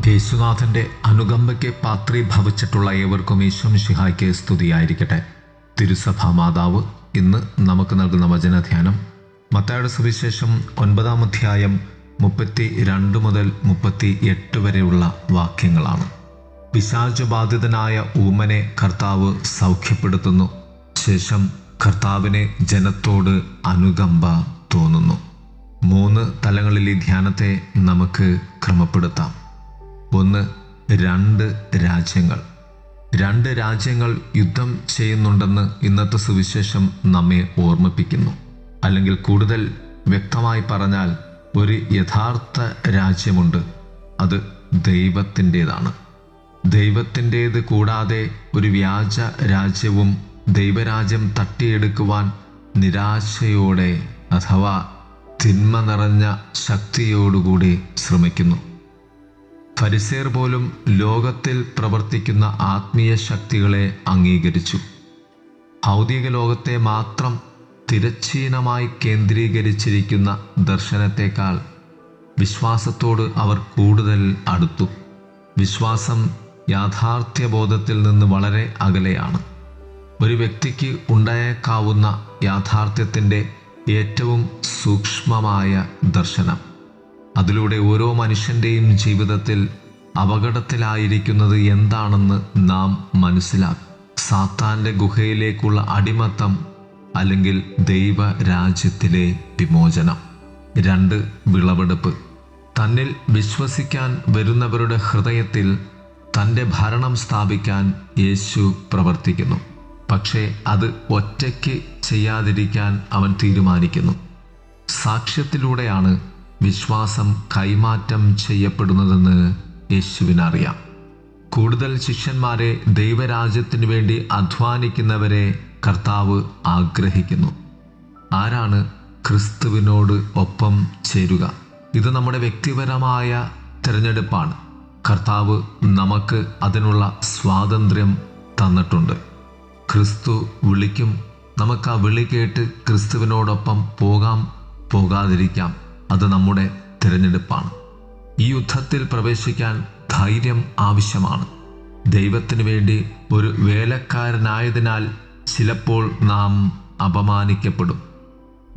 യേശുനാഥൻ്റെ അനുകമ്പയ്ക്ക് പാത്രീഭവിച്ചിട്ടുള്ള ഏവർക്കും ഈശോമിശിഹായ്ക്ക് സ്തുതിയായിരിക്കട്ടെ. തിരുസഭാ മാതാവ് ഇന്ന് നമുക്ക് നൽകുന്ന വചനധ്യാനം മത്തായിയുടെ സുവിശേഷം 9-ാം അധ്യായം 32 മുതൽ 38 വരെയുള്ള വാക്യങ്ങളാണ്. പിശാചബാധിതനായ ഊമനെ കർത്താവ് സൗഖ്യപ്പെടുത്തുന്നു. ശേഷം കർത്താവിനെ ജനത്തോട് അനുകമ്പ തോന്നുന്നു. 3 തലങ്ങളിൽ ഈ ധ്യാനത്തെ നമുക്ക് ക്രമപ്പെടുത്താം. 1. 2 രാജ്യങ്ങൾ. 2 രാജ്യങ്ങൾ യുദ്ധം ചെയ്യുന്നുണ്ടെന്ന് ഇന്നത്തെ സുവിശേഷം നമ്മെ ഓർമ്മിപ്പിക്കുന്നു. അല്ലെങ്കിൽ കൂടുതൽ വ്യക്തമായി പറഞ്ഞാൽ, ഒരു യഥാർത്ഥ രാജ്യമുണ്ട്, അത് ദൈവത്തിൻ്റേതാണ്. ദൈവത്തിൻ്റേത് കൂടാതെ ഒരു വ്യാജ രാജ്യവും ദൈവരാജ്യം തട്ടിയെടുക്കുവാൻ നിരാശയോടെ അഥവാ തിന്മ നിറഞ്ഞ ശക്തിയോടുകൂടി ശ്രമിക്കുന്നു. ഫരിസേർ പോലും ലോകത്തിൽ പ്രവർത്തിക്കുന്ന ആത്മീയ ശക്തികളെ അംഗീകരിച്ചു. ഭൗതിക ലോകത്തെ മാത്രം തിരശ്ചീനമായി കേന്ദ്രീകരിച്ചിരിക്കുന്ന ദർശനത്തെക്കാൾ വിശ്വാസത്തോട് അവർ കൂടുതൽ അടുത്തു. വിശ്വാസം യാഥാർത്ഥ്യബോധത്തിൽ നിന്ന് വളരെ അകലെയാണ്. ഒരു വ്യക്തിക്ക് ഉണ്ടായേക്കാവുന്ന യാഥാർത്ഥ്യത്തിൻ്റെ ഏറ്റവും സൂക്ഷ്മമായ ദർശനം. അതിലൂടെ ഓരോ മനുഷ്യൻ്റെയും ജീവിതത്തിൽ അപകടത്തിലായിരിക്കുന്നത് എന്താണെന്ന് നാം മനസ്സിലാക്കും. സാത്താൻ്റെ ഗുഹയിലേക്കുള്ള അടിമത്തം അല്ലെങ്കിൽ ദൈവരാജ്യത്തിലെ വിമോചനം. 2 വിളവെടുപ്പ്. തന്നിൽ വിശ്വസിക്കാൻ വരുന്നവരുടെ ഹൃദയത്തിൽ തൻ്റെ ഭരണം സ്ഥാപിക്കാൻ യേശു പ്രവർത്തിക്കുന്നു. പക്ഷേ അത് ഒറ്റയ്ക്ക് ചെയ്യാതിരിക്കാൻ അവൻ തീരുമാനിക്കുന്നു. സാക്ഷ്യത്തിലൂടെയാണ് വിശ്വാസം കൈമാറ്റം ചെയ്യപ്പെടുന്നതെന്ന് യേശുവിനറിയാം. കൂടുതൽ ശിഷ്യന്മാരെ, ദൈവരാജ്യത്തിനു വേണ്ടി അധ്വാനിക്കുന്നവരെ കർത്താവ് ആഗ്രഹിക്കുന്നു. ആരാണ് ക്രിസ്തുവിനോട് ഒപ്പം ചേരുക? ഇത് നമ്മുടെ വ്യക്തിപരമായ തിരഞ്ഞെടുപ്പാണ്. കർത്താവ് നമുക്ക് അതിനുള്ള സ്വാതന്ത്ര്യം തന്നിട്ടുണ്ട്. ക്രിസ്തു വിളിക്കും. നമുക്ക് ആ വിളി കേട്ട് ക്രിസ്തുവിനോടൊപ്പം പോകാം, പോകാതിരിക്കാം. അത് നമ്മുടെ തിരഞ്ഞെടുപ്പാണ്. ഈ യുദ്ധത്തിൽ പ്രവേശിക്കാൻ ധൈര്യം ആവശ്യമാണ്. ദൈവത്തിന് വേണ്ടി ഒരു വേലക്കാരനായതിനാൽ ചിലപ്പോൾ നാം അപമാനിക്കപ്പെടും.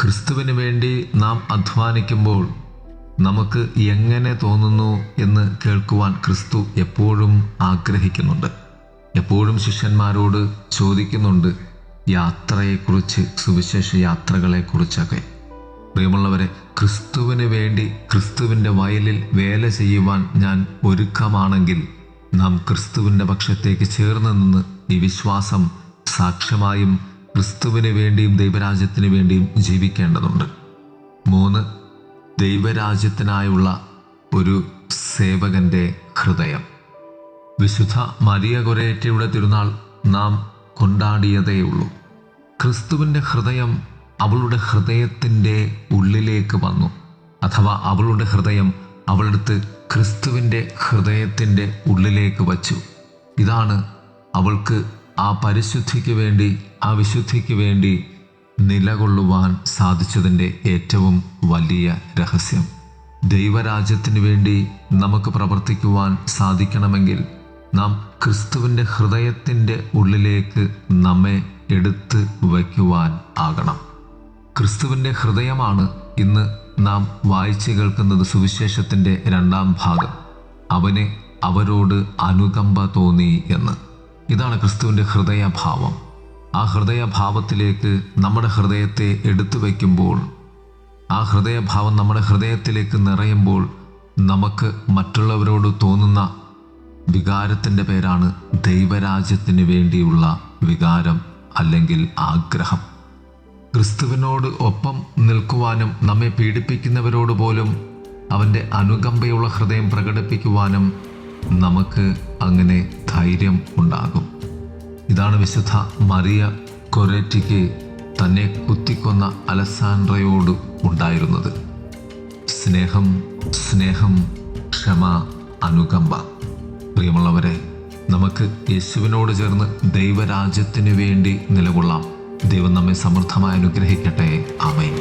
ക്രിസ്തുവിന് വേണ്ടി നാം അധ്വാനിക്കുമ്പോൾ നമുക്ക് എങ്ങനെ തോന്നുന്നു എന്ന് കേൾക്കുവാൻ ക്രിസ്തു എപ്പോഴും ആഗ്രഹിക്കുന്നുണ്ട്. എപ്പോഴും ശിഷ്യന്മാരോട് ചോദിക്കുന്നുണ്ട് യാത്രയെക്കുറിച്ച്, സുവിശേഷ യാത്രകളെക്കുറിച്ചൊക്കെ. പ്രിയമുള്ളവരെ, ക്രിസ്തുവിന് വേണ്ടി ക്രിസ്തുവിൻ്റെ വയലിൽ വേല ചെയ്യുവാൻ ഞാൻ ഒരുക്കമാണെങ്കിൽ നാം ക്രിസ്തുവിൻ്റെ പക്ഷത്തേക്ക് ചേർന്ന് നിന്ന് ഈ വിശ്വാസം സാക്ഷ്യമായും ക്രിസ്തുവിന് വേണ്ടിയും ദൈവരാജ്യത്തിന് വേണ്ടിയും ജീവിക്കേണ്ടതുണ്ട്. 3. ദൈവരാജ്യത്തിനായുള്ള ഒരു സേവകൻ്റെ ഹൃദയം. വിശുദ്ധ മരിയ ഗൊരേറ്റയുടെ തിരുനാൾ നാം കൊണ്ടാടിയതേയുള്ളൂ. ക്രിസ്തുവിൻ്റെ ഹൃദയം അവളുടെ ഹൃദയത്തിൻ്റെ ഉള്ളിലേക്ക് വന്നു. അഥവാ അവളുടെ ഹൃദയം അവളെടുത്ത് ക്രിസ്തുവിൻ്റെ ഹൃദയത്തിൻ്റെ ഉള്ളിലേക്ക് വച്ചു. ഇതാണ് അവൾക്ക് ആ പരിശുദ്ധിക്ക് വേണ്ടി, ആ വിശുദ്ധിക്ക് വേണ്ടി നിലകൊള്ളുവാൻ സാധിച്ചതിൻ്റെ ഏറ്റവും വലിയ രഹസ്യം. ദൈവരാജ്യത്തിന് വേണ്ടി നമുക്ക് പ്രവർത്തിക്കുവാൻ സാധിക്കണമെങ്കിൽ നാം ക്രിസ്തുവിൻ്റെ ഹൃദയത്തിൻ്റെ ഉള്ളിലേക്ക് നമ്മെ എടുത്ത് വയ്ക്കുവാൻ ആകണം. ക്രിസ്തുവിൻ്റെ ഹൃദയമാണ് ഇന്ന് നാം വായിച്ച് കേൾക്കുന്നത്. സുവിശേഷത്തിൻ്റെ 2-ാം ഭാഗം, അവന് അവരോട് അനുകമ്പ തോന്നി എന്ന്. ഇതാണ് ക്രിസ്തുവിൻ്റെ ഹൃദയഭാവം. ആ ഹൃദയഭാവത്തിലേക്ക് നമ്മുടെ ഹൃദയത്തെ എടുത്തു വയ്ക്കുമ്പോൾ, ആ ഹൃദയഭാവം നമ്മുടെ ഹൃദയത്തിലേക്ക് നിറയുമ്പോൾ നമുക്ക് മറ്റുള്ളവരോട് തോന്നുന്ന വികാരത്തിൻ്റെ പേരാണ് ദൈവരാജ്യത്തിന് വേണ്ടിയുള്ള വികാരം അല്ലെങ്കിൽ ആഗ്രഹം. ക്രിസ്തുവിനോട് ഒപ്പം നിൽക്കുവാനും നമ്മെ പീഡിപ്പിക്കുന്നവരോട് പോലും അവൻ്റെ അനുകമ്പയുള്ള ഹൃദയം പ്രകടിപ്പിക്കുവാനും നമുക്ക് അങ്ങനെ ധൈര്യം ഉണ്ടാകും. ഇതാണ് വിശുദ്ധ മറിയ ഗൊരേറ്റയ്ക്ക് തന്നെ കുത്തിക്കൊന്ന അലസാൻഡ്രയോട് ഉണ്ടായിരുന്നത്. സ്നേഹം, സ്നേഹം, ക്ഷമ, അനുകമ്പ. പ്രിയമുള്ളവരെ, നമുക്ക് യേശുവിനോട് ചേർന്ന് ദൈവരാജ്യത്തിന് വേണ്ടി നിലകൊള്ളാം. ദൈവം നമ്മെ സമൃദ്ധമായി അനുഗ്രഹിക്കട്ടെ. ആമേൻ.